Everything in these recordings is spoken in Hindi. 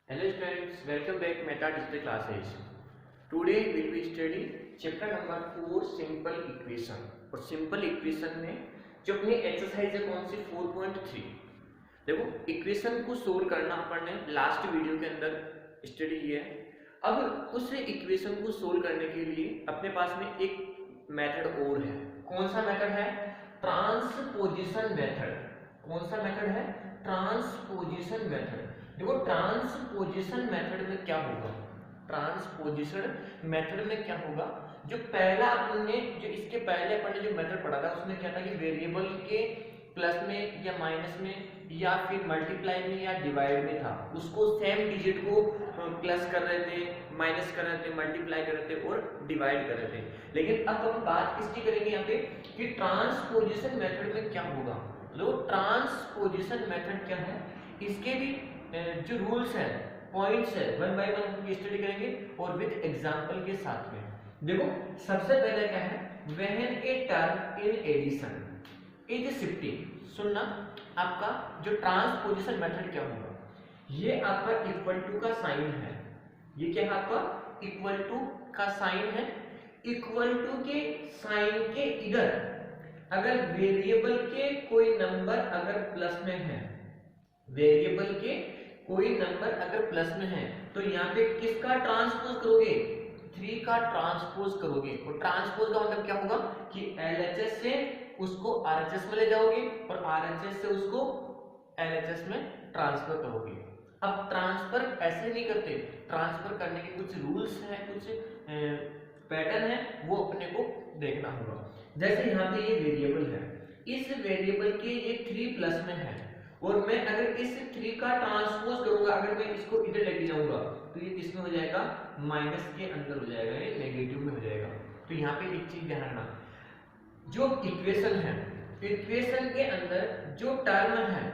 Hello students, welcome back Meta Digital Classes. Today we will be studying chapter number 4 simple equation. और simple equation में जो अपनी एक्सरसाइज है कौन सी 4.3। देखो इक्वेशन को सोल्व करना अपन ने लास्ट वीडियो के अंदर स्टडी किया है। अब उस इक्वेशन को सोल्व करने के लिए अपने पास में एक मेथड और है। कौन सा मेथड है? Transposition method. कौन सा मेथड है? Transposition method. देखो ट्रांसपोजिशन मेथड में क्या होगा, ट्रांसपोजिशन मेथड में क्या होगा, जो पहला अपन ने जो इसके पहले अपन ने जो मेथड पढ़ा था उसमें क्या था कि वेरिएबल के प्लस में या माइनस में या फिर मल्टीप्लाई में या डिवाइड में था, उसको सेम डिजिट को प्लस कर रहे थे, माइनस कर रहे थे, मल्टीप्लाई कर रहे थे और डिवाइड कर रहे थे। लेकिन अब हम बात किसकी करेंगे यहाँ पे कि ट्रांसपोजिशन मेथड में क्या होगा। लो ट्रांसपोजिशन मेथड क्या है, इसके भी जो रूल्स हैं, पॉइंट्स है, वन बाय वन हम स्टडी करेंगे और विद एग्जांपल के साथ में। देखो सबसे पहले क्या है, when a term in addition is shifting. सुनना, आपका जो ट्रांसपोजिशन मेथड क्या होगा, ये आपका इक्वल टू का साइन है। ये क्या है आपका? इक्वल टू का साइन है। इक्वल टू के साइन के इधर अगर वेरिएबल के कोई नंबर अगर प्लस में है, वेरिएबल के कोई नंबर अगर प्लस में है तो यहाँ पे किसका ट्रांसपोज करोगे? 3 का ट्रांसपोज करोगे। और ट्रांसपोज का मतलब क्या होगा कि LHS से उसको RHS में ले जाओगे और RHS से उसको LHS में ट्रांसफर करोगे। अब ट्रांसफर ऐसे नहीं करते, ट्रांसफर करने के कुछ रूल्स हैं, कुछ पैटर्न है, वो अपने को देखना होगा। जैसे यहाँ पे ये वेरिएबल है, इस वेरिएबल के ये 3 प्लस में है और मैं अगर इस 3 का ट्रांसपोज करूंगा, अगर मैं इसको इधर लेके जाऊंगा तो ये किसमें हो जाएगा? माइनस के अंदर हो जाएगा, ये नेगेटिव में हो जाएगा। तो यहाँ पे एक चीज ध्यान रखना, जो इक्वेशन है, इक्वेशन के अंदर जो टर्म है,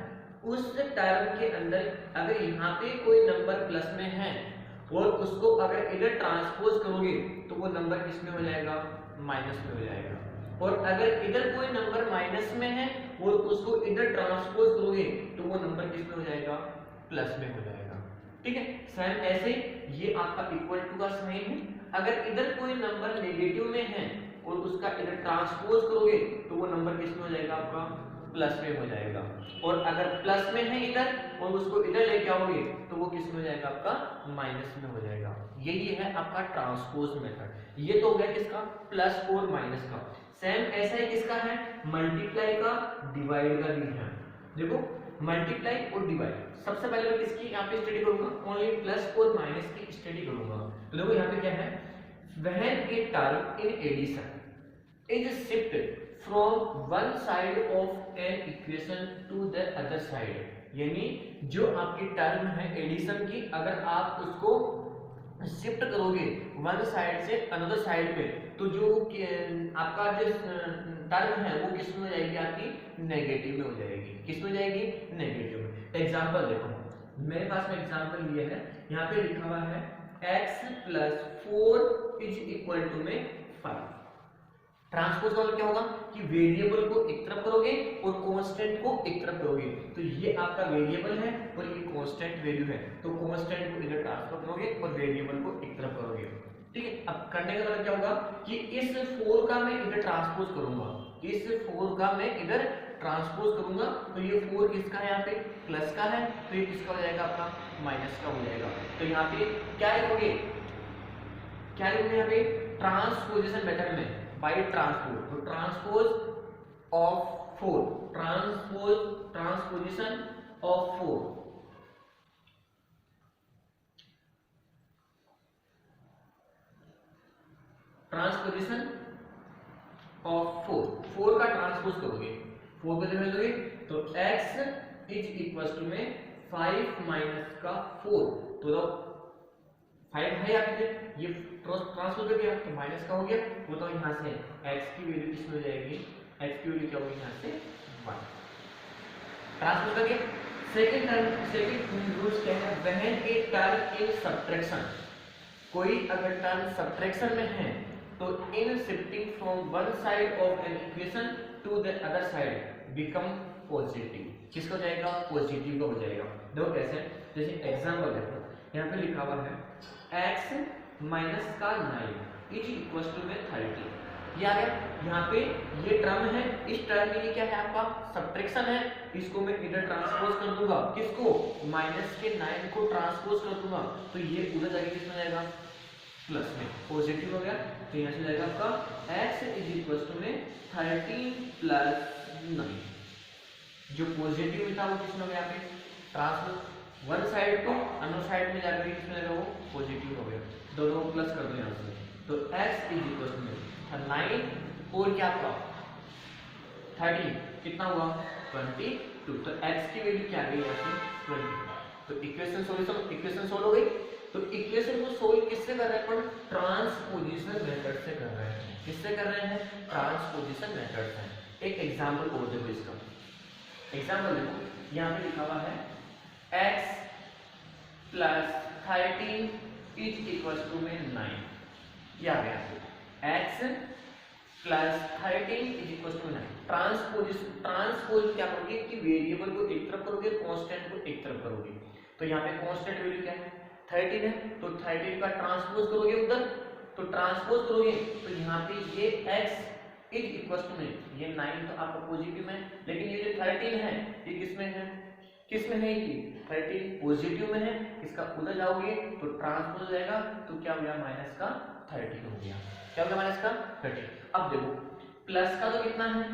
उस टर्म के अंदर अगर यहाँ पे कोई नंबर प्लस में है और उसको अगर इधर ट्रांसपोज करोगे तो वो नंबर किसमें हो जाएगा? माइनस में हो जाएगा। और अगर इधर कोई नंबर माइनस में है और उसको इधर ट्रांसपोज करोगे तो वो नंबर किसमें हो जाएगा? प्लस में हो जाएगा। ठीक है, सेम ऐसे ये आपका इक्वल टू का साइन है। अगर इधर कोई नंबर नेगेटिव में है और उसका इधर ट्रांसपोज करोगे तो वो नंबर किसमें हो जाएगा? आपका प्लस में हो जाएगा। और अगर प्लस में है इधर और उसको इधर लेके आओगे तो वो किसमें हो जाएगा? आपका माइनस में हो जाएगा। यही है आपका ट्रांसपोज मेथड। ये तो हो गया किसका? प्लस और माइनस का। सेम ऐसा ही किसका है? मल्टीप्लाई का, डिवाइड का भी है। देखो मल्टीप्लाई और डिवाइड सबसे पहले मैं किसकी यहाँ पे स्टडी करूंगा? ओनली प्लस और माइनस की स्टडी करूंगा। तो देखो यहाँ पे क्या है, when a term in addition is shifted from one side of an equation to the other side. यानी जो आपकी टर्म है एडिशन की, अगर आप उसको शिफ्ट करोगे वन साइड से अनदर साइड पे, तो जो आपका जो टर्म है वो किस में हो जाएगी? आपकी नेगेटिव में हो जाएगी। किस में हो जाएगी? नेगेटिव में। एग्जांपल देखो, मेरे पास में एग्जांपल ये है, यहाँ पे लिखा हुआ है x + 4 इज इक्वल टू में 5। ट्रांसपोज का मतलब क्या होगा कि वेरिएबल को एक तरफ करोगे और कांस्टेंट को एक तरफ करोगे। तो ये आपका वेरिएबल है और ये कांस्टेंट वैल्यू है, तो कांस्टेंट को इधर ट्रांसफर करोगे और वेरिएबल को एक तरफ करोगे। ठीक है, अब करने का मतलब क्या होगा कि इस 4 का मैं इधर ट्रांसपोज करूंगा, इस 4 का मैं इधर ट्रांसपोज करूंगा, तो ये 4 किसका है? यहाँ पे प्लस का है, तो ये किसका हो जाएगा? आपका माइनस का हो जाएगा। तो यहाँ पे क्या लिखोगे? क्या लिखोगे यहाँ पे? ट्रांसपोजिशन मेथड में बाय ट्रांसपोज। तो transpose of 4, transposition of 4, transposition of 4 का ट्रांसपोज करोगे, 4 को जब लोगे तो x इज इक्वल टू में 5 माइनस का 4, तो 5 है आपके, ये ट्रांसपोज कर दिया तो माइनस का हो गया, वो तो यहाँ से x की वैल्यू किसमें हो जाएगी? x की वैल्यू क्या होगी? यहाँ से 1 ट्रांसपोज कर दिया। सेकंड रूल क्या है? When a term in subtraction, कोई अगर टर्म सब्ट्रैक्शन में है तो in shifting from one side of an equation to the other side become positive. किसका हो जाएगा? पॉजिटिव का हो जाएगा। देखो कैसे, जैसे एग्जाम्पल देखो यहाँ पे लिखा हुआ है x माइनस का 9 इज इक्वल टू में 30। ये आ गया, यहाँ पे ये टर्म है, इस टर्म में ये क्या है आपका सब्ट्रैक्शन है, इसको मैं इधर ट्रांसपोज कर दूंगा, किसको माइनस के 9 को ट्रांसपोज कर दूंगा, तो ये उधर जाके किसमें जाएगा प्लस में, पॉजिटिव हो गया, तो यहाँ से जाएगा आपका x इज इक्वल टू में 13 प्लस 9, जो पॉजिटिव में था वो किसमें हो गया यहाँ पे ट्रांसपोज, वन साइड को अनदर साइड में जाकर किसमें जाएगा वो पॉजिटिव हो गया, दोनों को प्लस कर दो यहाँ से, तो x इज इक्वल टू 9 और क्या आपका 30 कितना हुआ 22, तो x की वैल्यू क्या आ गई यहाँ से 20। तो इक्वेशन सॉल्यूशन, इक्वेशन सोल्व हो गई। तो इक्वेशन को सोल्व किससे कर रहे हैं अपन, ट्रांसपोजिशन मेथड से कर रहे हैं, किससे कर रहे हैं ट्रांसपोजिशन मेथड से। एक एग्जांपल और देखो इसका, एग्जांपल देखो यहाँ पे लिखा हुआ है x plus 13 is equal to में 9, ये आ गया x plus 13 is equal to 9। Transpose क्या करोगे कि वेरिएबल को एक तरफ करोगे, कांस्टेंट को एक तरफ करोगे, तो यहाँ पे कांस्टेंट वैल्यू क्या है 13 है, तो 13 का ट्रांसपोज करोगे उधर, तो ट्रांसपोज करोगे तो यहाँ पे ये x इज इक्वल टू में ये 9 तो आपका पॉजिटिव में, लेकिन ये जो 13 है ये किसमें है, किसमें है ये 13 पॉजिटिव में है, इसका उधर जाओगे तो ट्रांसपोज हो जाएगा, तो क्या हो गया माइनस का 13 हो गया, क्या हो गया माइनस का 13। अब देखो प्लस का तो कितना है,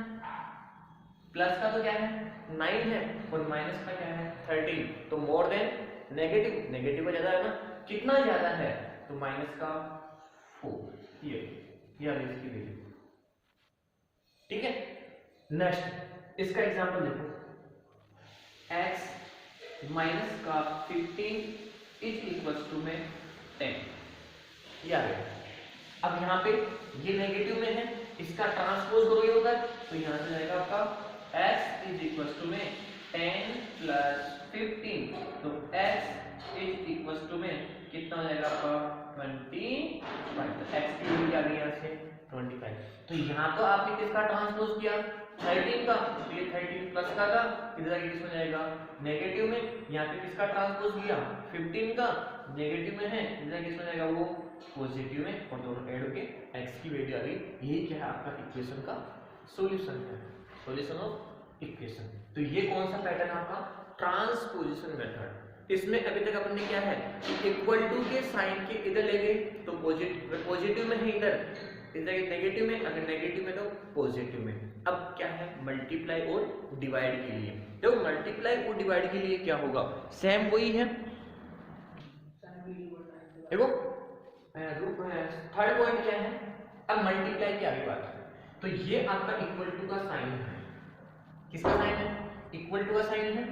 प्लस का तो क्या है 9 है और माइनस का क्या है 13, तो मोर देन नेगेटिव, नेगेटिव का ज्यादा है ना, कितना ज्यादा है तो माइनस का 4, ये आ गई इसकी वैल्यू, ठीक है। नेक्स्ट इसका एग्जांपल देखो x माइनस का 15 इज इक्वल टू में 10, ये आ गया। अब यहाँ पे ये नेगेटिव में है, इसका ट्रांसपोज करोगे उधर, तो यहाँ से जाएगा आपका x इज इक्वल टू में 10 प्लस 15, तो x इज इक्वल टू में कितना हो जाएगा आपका 25, तो x की वैल्यू आ गई यहाँ से 25। तो यहाँ तो आपने किसका ट्रांसपोज किया 13 का, तो ये 13 प्लस का था, इधर आगे किसमें जाएगा नेगेटिव में, यहाँ पे किसका ट्रांसपोज किया 15 का, नेगेटिव में है, इधर किसमें जाएगा वो पॉजिटिव में, और दोनों ऐड होके x की वैल्यू आ गई। यही क्या है आपका इक्वेशन का सॉल्यूशन है, सॉल्यूशन ऑफ इक्वेशन। तो ये कौन सा पैटर्न आपका ट्रांसपोजिशन मेथड। इसमें अभी तक अपन ने क्या है इक्वल टू के साइन के इधर ले गए तो पॉजिटिव में है, इधर नेगेटिव में, अगर नेगेटिव में तो पॉजिटिव में। अब क्या है मल्टीप्लाई और डिवाइड के लिए, देखो मल्टीप्लाई और डिवाइड के लिए क्या होगा सेम वही है, देखो थर्ड पॉइंट क्या है, अब मल्टीप्लाई की आगे बात है, तो ये आपका इक्वल टू का साइन है, किसका साइन है इक्वल टू का साइन है,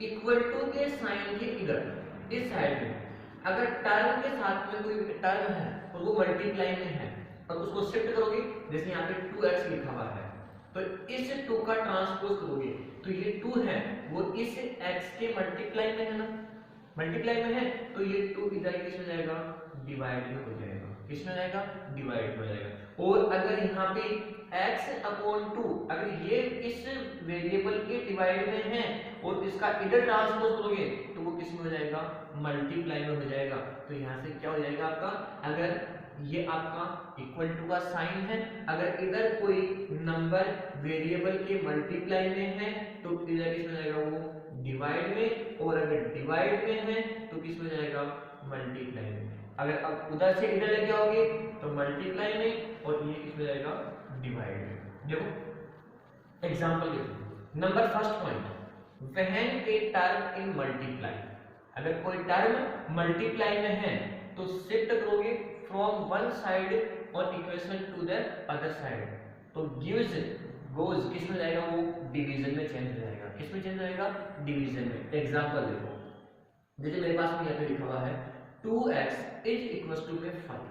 इक्वल टू के साइन के इधर इस साइड में अगर टर्म के साथ में कोई टर्म है और वो मल्टीप्लाई में है और उसको शिफ्ट करोगे, जैसे यहाँ पे 2x लिखा हुआ है तो इस 2 का ट्रांसपोज करोगे तो ये 2 है वो इस x के मल्टीप्लाई में है ना, मल्टीप्लाई में है तो ये 2 इधर किसमें जाएगा डिवाइड में हो जाएगा, किसमें जाएगा डिवाइड में हो जाएगा। और अगर यहाँ पे x अपॉन 2 अगर ये इस वेरिएबल के डिवाइड में है और इसका इधर ट्रांसपोज करोगे तो वो किसमें हो जाएगा मल्टीप्लाई में हो जाएगा। तो यहाँ से क्या हो जाएगा आपका, अगर ये आपका इक्वल टू का साइन है, अगर इधर कोई नंबर वेरिएबल के मल्टीप्लाई में है तो इधर किसमें जाएगा वो डिवाइड में, और अगर डिवाइड में है तो किसमें जाएगा मल्टीप्लाई में। अगर अब उधर से इधर लेके आओगे तो मल्टीप्लाई में और ये किसमें जाएगा डिवाइड में। देखो एग्जांपल देखो number first point, when a term in multiply, अगर कोई टर्म मल्टीप्लाई में है तो शिफ्ट करोगे from one side on equation to the other side, तो गिव्स गोज किसमें जाएगा वो डिवीजन में चेंज हो जाएगा, किसमें चेंज हो जाएगा डिवीजन में। एग्जांपल देखो जैसे मेरे पास में यहाँ पे लिखा हुआ है 2x is equal to 5,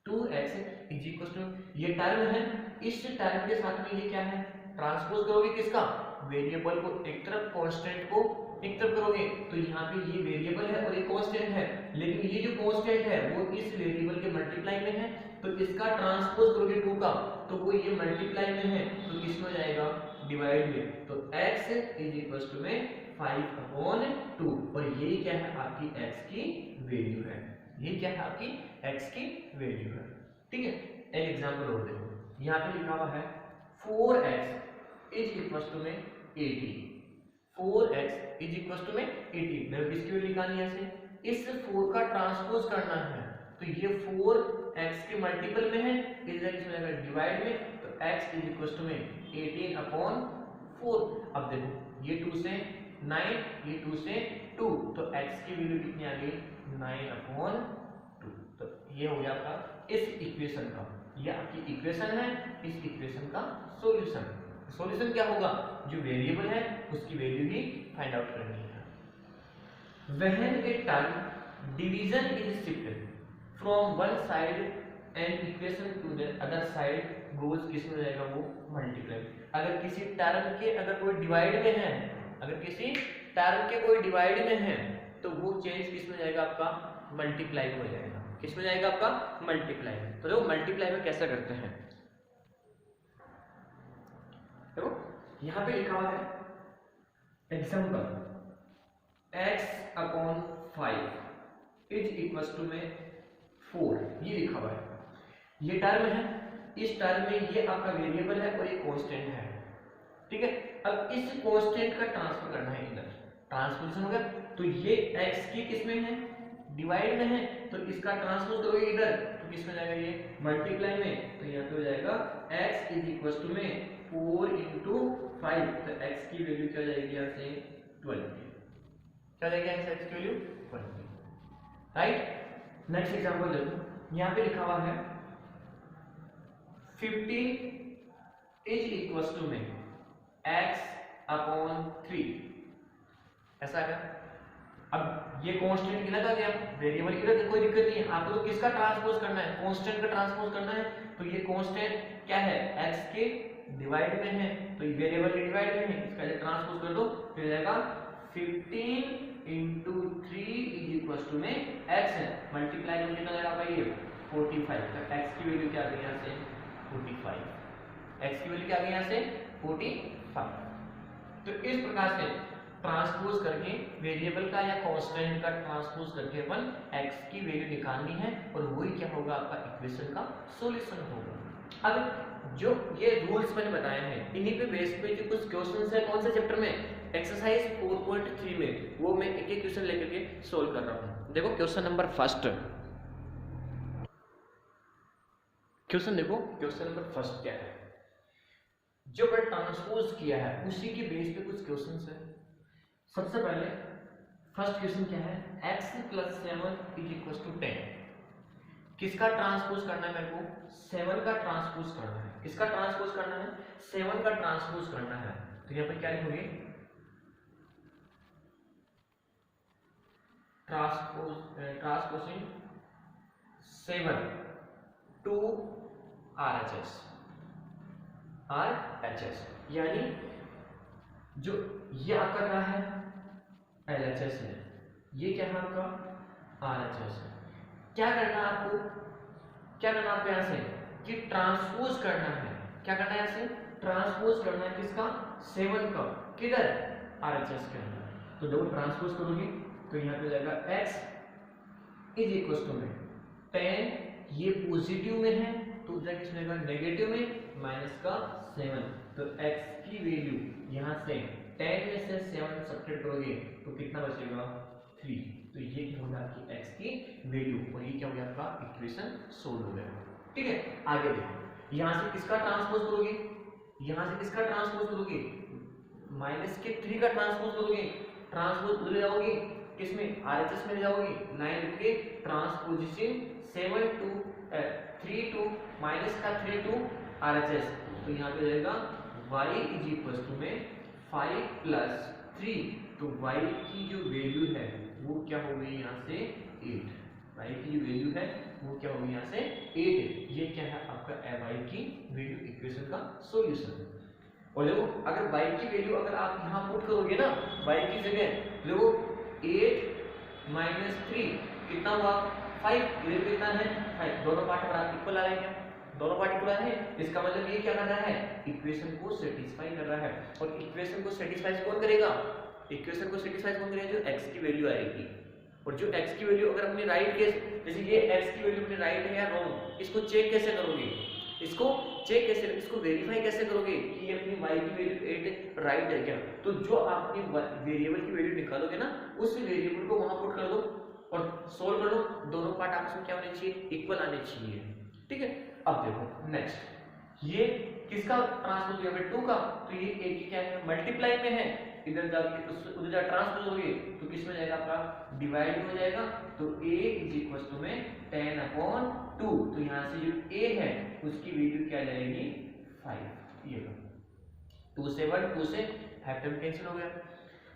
2x is equal to ये टर्म है, इस टर्म के साथ में ये क्या है ट्रांसपोज करोगे किसका वेरिएबल को एक तरफ कांस्टेंट को एक तरफ करोगे, तो यहाँ पे ये वेरिएबल है और ये कांस्टेंट है, लेकिन ये जो कांस्टेंट है वो इस वेरिएबल के मल्टीप्लाई में है, तो इसका ट्रांसपोज करोगे 2 का तो वो ये मल्टीप्लाई में है तो किसमें हो जाएगा डिवाइड में। तो x इज इक्वल टू में 5/2 और क्या है आपकी x की वैल्यू है, ये क्या है आपकी x की वैल्यू है। ठीक है, एक एग्जांपल और देखो, यहाँ पे लिखा हुआ है 4x इज इक्वल टू में 80, 4x इज इक्वल टू में 80, मेरे किसकी वैल्यू निकालनी है, ऐसे इस 4 का ट्रांसपोज करना है, तो ये 4x के मल्टीपल में है, इस जगह इसमें जाएगा डिवाइड में, तो x इज इक्वल टू में 18/4। अब देखो ये 2 से 9, ये 2 से 2, तो x की वैल्यू कितनी आ गई 9/2। तो ये हो गया आपका इस इक्वेशन का, ये आपकी इक्वेशन है, इस इक्वेशन का सॉल्यूशन। सॉल्यूशन क्या होगा, जो वेरिएबल है उसकी वैल्यू ही फाइंड आउट करनी है। When a term division is shifted from one side and equation to the other side goes किसमें जाएगा, वो मल्टीप्लाई। अगर किसी टर्म के अगर कोई डिवाइड में है, अगर किसी टर्म के कोई डिवाइड में है, तो वो चेंज किसमें जाएगा आपका मल्टीप्लाई हो जाएगा, किसमें जाएगा आपका मल्टीप्लाई। तो देखो मल्टीप्लाई में कैसे करते हैं, देखो यहाँ पे लिखा हुआ है example x/5 is equal to में 4, ये लिखा हुआ है, ये टर्म है, इस टर्म में ये आपका वेरिएबल है और ये कांस्टेंट है। ठीक है, अब इस कांस्टेंट का ट्रांसफर करना है इधर, ट्रांसपोजिशन हो गया, तो ये x की किसमें है डिवाइड में है, तो इसका ट्रांसपोज करोगे इधर, तो किसमें जाएगा ये मल्टीप्लाई में, तो यहाँ पे हो जाएगा x इज इक्वल टू में 4 × 5, तो x की वैल्यू क्या जाएगी यहाँ से 20, क्या जाएगा x की वैल्यू 20। राइट, नेक्स्ट एग्जांपल देखो, यहाँ पे लिखा हुआ है 15 इज इक्वल टू में x/3, ऐसा है। अब ये कांस्टेंट इधर आ गया, वेरिएबल इधर, कोई दिक्कत नहीं है, आपको तो किसका ट्रांसपोज करना है, कांस्टेंट का ट्रांसपोज करना है, तो ये कांस्टेंट क्या है x के डिवाइड में है, तो ये वेरिएबल के डिवाइड में है, इसका ट्रांसपोज कर दो, तो हो जाएगा 15 × 3 इज इक्वल टू में x है, मल्टीप्लाई में कितना जाएगा आपका ये 45, तो x की वैल्यू क्या आ गई यहाँ से 45, x की वैल्यू क्या आ गई यहाँ से 45। तो इस प्रकार से ट्रांसपोज करके वेरिएबल का या कांस्टेंट का ट्रांसपोज करके अपन x की वैल्यू निकालनी है, और वही क्या होगा आपका इक्वेशन का सॉल्यूशन होगा। अब जो ये रूल्स मैंने बताए हैं, इन्हीं पे बेस पे जो कुछ क्वेश्चंस है कौन से चैप्टर में, एक्सरसाइज 4.3 में, वो मैं एक एक क्वेश्चन लेकर के सोल्व कर रहा हूँ। देखो क्वेश्चन नंबर फर्स्ट, क्वेश्चन देखो, क्वेश्चन नंबर फर्स्ट क्या है, जो मैंने ट्रांसपोज किया है उसी के बेस पे कुछ क्वेश्चंस है। सबसे पहले फर्स्ट क्वेश्चन क्या है, x + 7 इज इक्वल टू 10, किसका ट्रांसपोज करना है मेरे को, 7 का ट्रांसपोज करना है, किसका ट्रांसपोज करना है 7 का ट्रांसपोज करना है, तो यहाँ पर क्या लिखोगे, ट्रांसपोजिंग 7 to RHS, यानी जो ये आपका रहा है LHS है, ये क्या है आपका RHS है। क्या करना है आपको, क्या करना है आपको यहाँ से कि ट्रांसपोज करना है, क्या करना है यहाँ से ट्रांसपोज करना है किसका 7 का, किधर RHS के अंदर। तो जब ट्रांसपोज करोगे तो यहाँ पे जाएगा x इज इक्वल टू में 10, ये पॉजिटिव में है तो जाएगा किसमें जाएगा नेगेटिव में, माइनस का 7, तो x की वैल्यू यहाँ से 10 में से 7 सब्ट्रैक्ट करोगे तो कितना बचेगा 3, तो ये क्या होगा आपकी x की वैल्यू, और ये क्या हो गया आपका इक्वेशन सोल्व हो गया। ठीक है, आगे देखो, यहाँ से किसका ट्रांसपोज करोगे, यहाँ से किसका ट्रांसपोज करोगे, -3 का ट्रांसपोज करोगे, ट्रांसपोज ले जाओगे किसमें RHS में ले जाओगे, 9 लिखोगे, transposition 7 to 3 to -3 to RHS, तो यहाँ पे जाएगा y इज इक्वल टू में 5 + 3, तो y की जो वैल्यू है वो क्या हो गई यहाँ से 8, y की जो वैल्यू है वो क्या होगी यहाँ से 8, ये क्या है आपका y की वैल्यू इक्वेशन का सॉल्यूशन। और देखो अगर y की वैल्यू अगर आप यहाँ पुट करोगे ना y की जगह, देखो 8 - 3 कितना हुआ 5, ये कितना है 5, दोनों पार्ट बराबर इक्वल आ रहे हैं, दोनों पार्ट इक्वल है, इसका मतलब ये क्या कर रहा है इक्वेशन को सेटिस्फाई कर रहा है, और इक्वेशन को सेटिस्फाई कौन करेगा इक्वेशन को सेटिस्फाई कौन करेगा, जो x की वैल्यू आएगी। और जो x की वैल्यू अगर अपनी राइट के, जैसे ये x की वैल्यू अपनी राइट है या रॉन्ग, इसको चेक कैसे करोगे, इसको चेक कैसे, इसको वेरीफाई कैसे करोगे कि ये अपनी y की वैल्यू 8 राइट है क्या। तो जो आप अपनी वेरिएबल की वैल्यू निकालोगे ना, उस वेरिएबल को वहां पुट कर दो और सोल्व कर लो, दोनों पार्ट आपस में क्या होने चाहिए, इक्वल आने चाहिए। ठीक है, अब देखो नेक्स्ट, ये किसका ट्रांसपोज यहाँ पे 2 का, तो ये a की क्या है, मल्टीप्लाई में है, इधर जाके उधर जा ट्रांसपोज होगी तो किसमें जाएगा आपका, डिवाइड हो जाएगा। तो a इज इक्वल टू में 10/2, तो यहाँ से जो a है उसकी वैल्यू क्या जाएगी 5, ये 2 से 1, 2 से फैक्टर कैंसिल हो गया।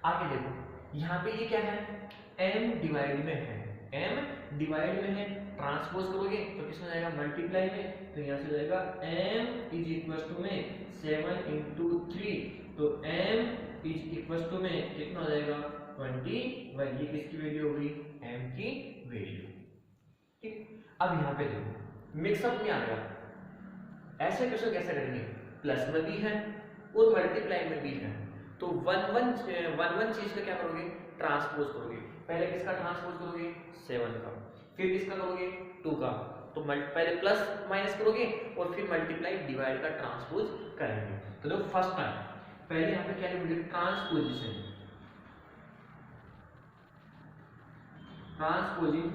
आगे देखो यहाँ पे ये क्या है, m डिवाइड में है, m डिवाइड में है, ट्रांसपोज करोगे तो किसमें जाएगा, मल्टीप्लाई में, तो यहाँ से जाएगा m इज इक्वल टू में 7 into 3, तो m इज इक्वल टू में कितना हो जाएगा 21, ये किसकी वैल्यू होगी, m की वैल्यू। ठीक, अब यहाँ पे देखो मिक्सअप में आ गया, ऐसे क्वेश्चन कैसे करेंगे, प्लस में भी है और मल्टीप्लाई में भी है, तो वन चीज का क्या करोगे, ट्रांसपोज करोगे। पहले किसका ट्रांसपोज करोगे, 7 का, फिर किसका करोगे 2 का, तो पहले प्लस माइनस करोगे और फिर मल्टीप्लाई डिवाइड का ट्रांसपोज करेंगे। तो देखो फर्स्ट टाइम पहले यहाँ पे क्या लिखोगे, ट्रांसपोजिशन, ट्रांसपोजिंग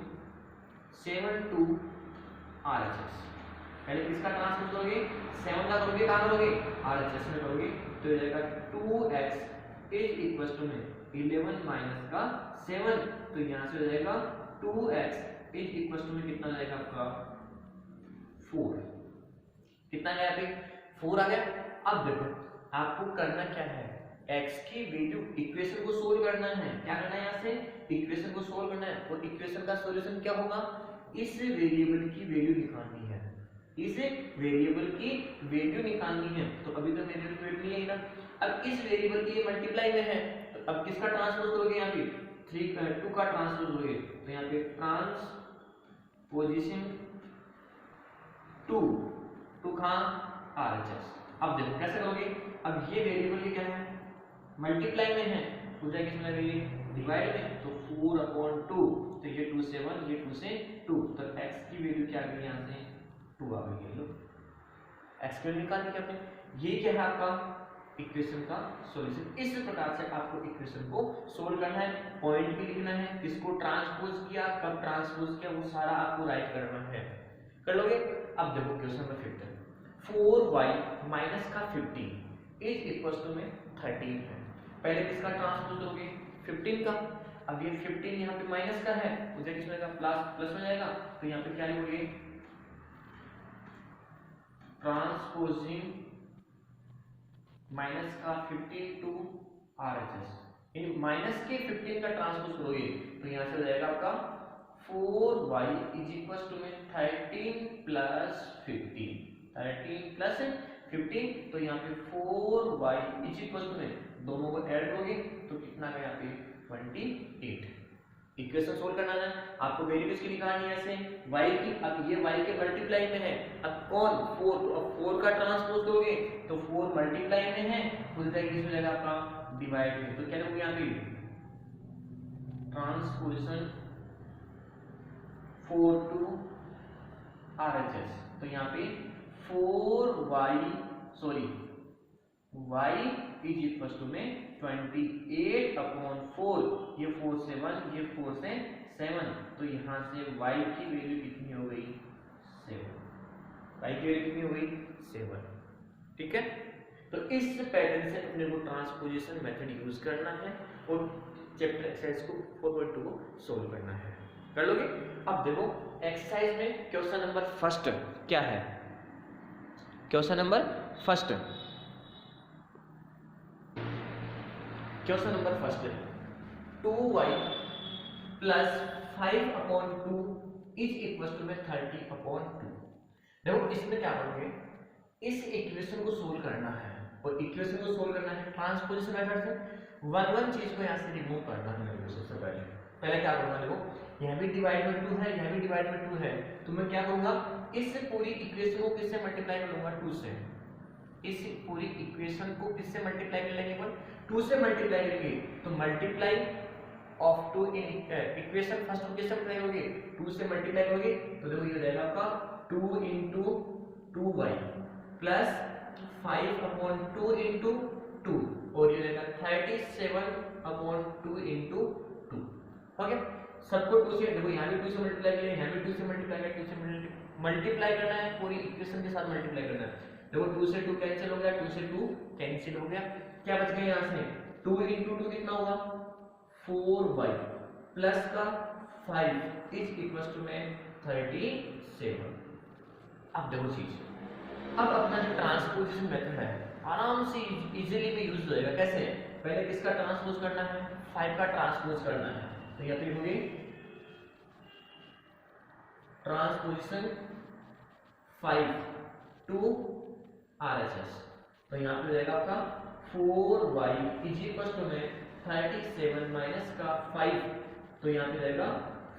7 to RHS। पहले किसका ट्रांसपोज करोगे, 7 का करोगे, कहाँ करोगे, RHS में करोगे, तो ये जाएगा 2x इज इक्वल टू में 11 माइनस का 7, तो यहाँ से हो जाएगा 2x इज इक्वल टू में कितना जाएगा आपका 4, कितना गया पे 4 आ गया। अब देखो आपको करना क्या है, x की वैल्यू, इक्वेशन को सोल्व करना है, क्या करना है, यहाँ से इक्वेशन को सोल्व करना है, और इक्वेशन का सॉल्यूशन क्या होगा, इस वेरिएबल की वैल्यू निकालनी है, इस वेरिएबल की वैल्यू निकालनी है। तो अभी तो वेरिएबल की वैल्यू नहीं है ना, अब इस वेरिएबल की ये मल्टीप्लाई में है, तो अब किसका ट्रांसपोज करोगे, यहाँ पे 2 का ट्रांसपोज करोगे, तो यहाँ पे ट्रांसपोजिशन 2 कहाँ, RHS। अब देखो कैसे करोगे, अब ये वेरिएबल ये क्या है, मल्टीप्लाई में है, उधर किसमें लगेगी, डिवाइड में, तो 4/2, तो ये 2 से 1, ये 2 से 2, तो x की वैल्यू क्या आ गई, यहाँ से 2 आ गई है। लो x की वैल्यू निकालनी है अपने, ये क्या है आपका इक्वेशन का सॉल्यूशन। इस प्रकार से आपको इक्वेशन को सोल्व करना है, पॉइंट भी लिखना है, किसको ट्रांसपोज किया, कब ट्रांसपोज किया, वो सारा आपको राइट करना है, कर लोगे। अब देखो क्वेश्चन नंबर 15, 4y माइनस का 15 इज इक्वल टू में 13 है। पहले किसका ट्रांसपोज करोगे, 15 का, अब ये 15 यहाँ पे माइनस का है, उधर किसमें का प्लस हो जाएगा, तो यहाँ पे क्या लिखोगे, ट्रांसपोजिंग माइनस का 15 to RHS, इन माइनस के 15 का ट्रांसपोज करोगे तो यहाँ से हो जाएगा आपका 4y इज इक्वल टू में 13 प्लस 15, 13 प्लस 15, तो यहाँ पे 4y इज इक्वल टू में दोनों को ऐड करोगे तो कितना है यहाँ पे 28। इक्वेशन सोल्व करना है, आपको वेरिएबल्स की निकालनी है ऐसे y की, अब ये y के मल्टीप्लाई में है, अब कौन 4, तो अब 4 का ट्रांसपोज करोगे तो 4 मल्टीप्लाई में है, उस जगह किसमें जाएगा आपका डिवाइड में, तो क्या लिखोगे यहाँ पे ट्रांसपोजिशन 4 to RHS, तो यहाँ पे 4y sorry y is equal to में 28/4, ये 4 से 1, ये 4 से 7, तो यहाँ से y की वैल्यू कितनी हो गई 7, y की वैल्यू कितनी हो गई 7। ठीक है, तो इस पैटर्न से अपने को ट्रांसपोजिशन मेथड यूज करना है और चैप्टर एक्सरसाइज को 4.2 को सोल्व करना है, कर लोगे। अब देखो एक्सरसाइज में क्वेश्चन नंबर फर्स्ट क्या है, question number first, question number first है 2y plus 5/2 is equal to में 30/2। देखो इसमें क्या करोगे, इस इक्वेशन को सोल्व करना है, और इक्वेशन को सोल्व करना है ट्रांसपोजिशन मेथड से। वन चीज को यहाँ से रिमूव करना है मेरे को सबसे पहले क्या करूंगा, देखो यहाँ भी डिवाइड में 2 है, यहाँ भी डिवाइड में 2 है, तो मैं क्या करूंगा, इस पूरी इक्वेशन को किससे मल्टीप्लाई करूंगा 2 से, इस पूरी इक्वेशन को किससे मल्टीप्लाई कर लेंगे अपन, 2 से मल्टीप्लाई करेंगे। तो multiply of 2 in equation first को किससे मल्टीप्लाई करोगे, 2 से मल्टीप्लाई करोगे। तो देखो ये हो जाएगा आपका 2 into 2y plus 5 upon 2 into 2 और ये हो जाएगा 37/2 इंटू 2। हो गया, सबको 2 से, देखो यहाँ भी 2 से मल्टीप्लाई किया, यहाँ भी 2 से मल्टीप्लाई किया, 2 से मल्टीप्लाई करना है, पूरी इक्वेशन के साथ मल्टीप्लाई करना है। देखो 2 से 2 कैंसिल हो गया, 2 से 2 कैंसिल हो गया, क्या बच गया यहाँ से 2 इंटू 2 कितना होगा 4y प्लस का 5 इज इक्वल टू में 37। अब देखो चीज, अब अपना जो ट्रांसपोजिशन मेथड है आराम से इजीली में यूज हो जाएगा। कैसे, पहले किसका ट्रांसपोज करना है, 5 का ट्रांसपोज करना है। तो यहाँ पे लिखोगे ट्रांसपोजिशन 5 टू RHS। तो यहाँ पे हो जाएगा आपका 4y इज इक्वल टू में 37 माइनस का 5। तो यहाँ पे जाएगा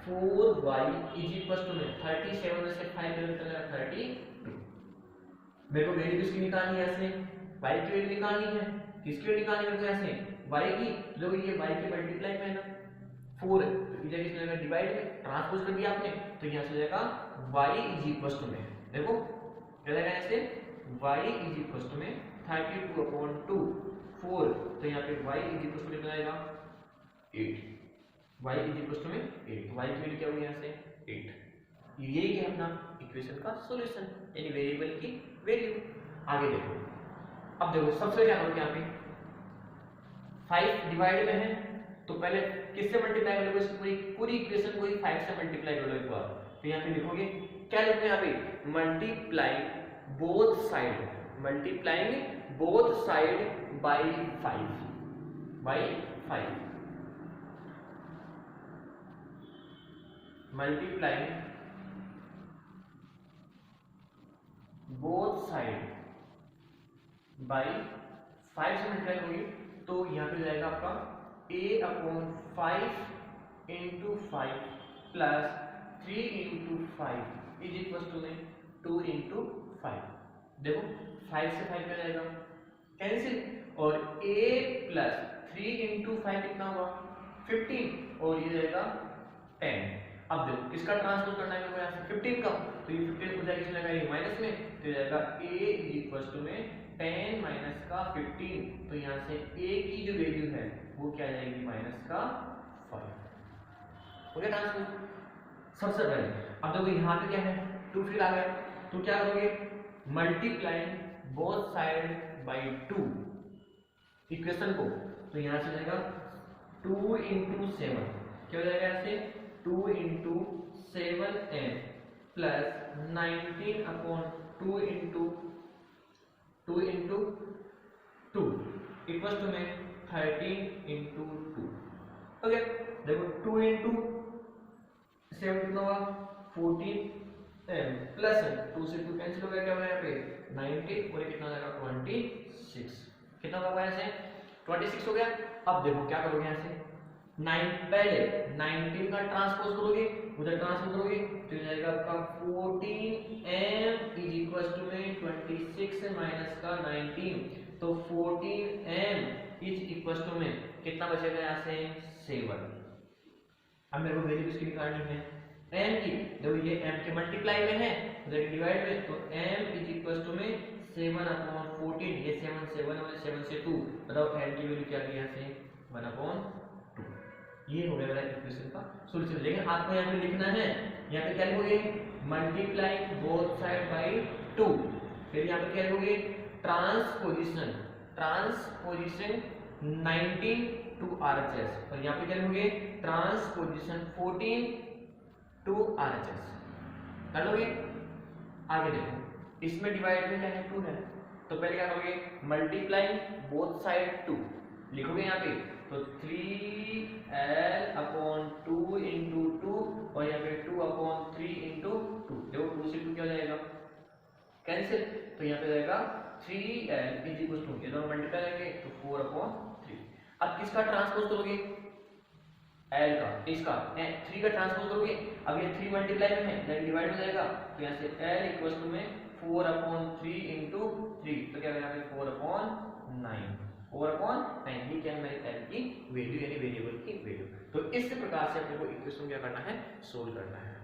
4y इज इक्वल टू में 37 में से 5 निकलेगा 32। मेरे को वैल्यू किसकी निकालनी है, ऐसे y की वैल्यू निकालनी है। किसकी वैल्यू निकालनी है, ऐसे y की। जो ये y के मल्टीप्लाई में है ना 4 है, तो इधर किस जाएगा डिवाइड में, ट्रांसपोज कर दिया आपने। तो यहाँ से जाएगा y इज इक्वल टू में, देखो क्या जाएगा ऐसे y इज इक्वल टू में 32/2 4। तो यहाँ पे y इज इक्वल टू कितना आएगा 8, y इज इक्वल टू में 8। y की वैल्यू क्या होगी यहाँ से 8। यही है अपना इक्वेशन का सॉल्यूशन, यानी वेरिएबल की वैल्यू। आगे देखो, अब देखो सबसे क्या करोगे यहाँ पे 5 डिवाइड में है, तो पहले किससे मल्टीप्लाई करोगे, इसकी पूरी इक्वेशन को ही 5 से मल्टीप्लाई करो एक बार। तो यहाँ पे लिखोगे क्या, लिखोगे यहाँ पे multiply both side, multiplying both side by 5 multiplying both side by 5 से मल्टीप्लाई करोगे। तो यहाँ पे जाएगा आपका a/5 into 5 plus 3 into 5 is equal to में 2 इंटू 5। देखो 5 से 5 क्या जाएगा कैंसिल, और a प्लस 3 इंटू 5 कितना होगा 15 और ये जाएगा 10। अब देखो किसका ट्रांसपोज करना है, यहाँ से 15 का, तो ये 15 हो जाएगा इसमें ये माइनस में, तो जाएगा a इज इक्वल टू में 10 माइनस का 15। तो यहाँ से a की जो वैल्यू है वो क्या जाएगी माइनस का 5। हो गया ट्रांसपोज सबसे पहले। अब देखो यहाँ पे क्या है 2 फिर आ गया, तो क्या करोगे multiplying both side by 2 equation को। तो यहाँ से जाएगा 2 इंटू 7, क्या हो जाएगा ऐसे 2 into 7n plus 19/2 into 2 into 2 equal to में 13 इंटू 2। ओके देखो 2 इंटू 7 कितना हुआ 14 प्लस 2 से 2 कैंसिल हो गया, क्या होगा यहाँ पे 19 और कितना जाएगा 26। कितना होगा यहाँ से 26 हो गया। अब देखो क्या करोगे यहाँ से 9 पहले 19 का ट्रांसपोज करोगे, उधर ट्रांसपोज करोगे तो ये जाएगा आपका 14m इज इक्वल टू में 26 माइनस का 19। तो 14m इज इक्वल टू में कितना बचेगा यहाँ से 7। अब मेरे को वैल्यू किसकी निकालनी है m की। देखो ये m के मल्टीप्लाई में है, उधर डिवाइड में, तो m इज इक्वल टू में 7/14। ये 7 और 7 से 2, बताओ m की वैल्यू क्या आ गई यहाँ से 1/2। ये हो गया मेरा इक्वेशन का सॉल्यूशन। लेकिन आपको यहाँ पे लिखना है, यहाँ पे क्या लिखोगे मल्टीप्लाइंग बोथ साइड बाय 2, फिर यहाँ पे क्या लिखोगे ट्रांसपोजिशन 19 टू RHS, और यहाँ पे क्या लिखोगे ट्रांसपोजिशन 14 टू RHS कर लोगे। आगे देखो इसमें डिवाइड में क्या है 2 है, तो पहले क्या करोगे मल्टीप्लाइंग बोथ साइड 2 लिखोगे यहाँ पे, तो 3l/2 इंटू 2 और यहाँ पे 2/3 इंटू 2। देखो 2 से 2 क्या हो जाएगा कैंसिल, तो यहाँ पे जाएगा 3l इज इक्वल टू, ये दोनों मल्टीप्लाई करेंगे तो 4/3। अब किसका ट्रांसपोज करोगे l का, इसका 3 का ट्रांसपोज करोगे। अब ये 3 मल्टीप्लाई में है, यानी डिवाइड हो जाएगा, तो यहाँ से l इक्वल टू में 4/3 इंटू 3, तो क्या यहाँ पे 4/9, 4/9 ही क्या हमारी एल की वैल्यू यानी वेरिएबल की वैल्यू। तो इस प्रकार से अपने को इक्वेशन क्या करना है, सोल्व करना है।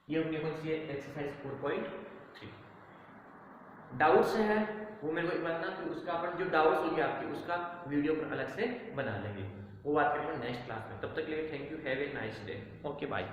ये अपने कौन सी है, एक्सरसाइज 4.3। डाउट्स है वो मेरे को एक बात ना कि उसका अपन जो डाउट्स होगी आपकी उसका वीडियो पर अलग से बना लेंगे, वो बात करेंगे नेक्स्ट क्लास में। तब तक के लिए thank you, have a nice day, okay bye.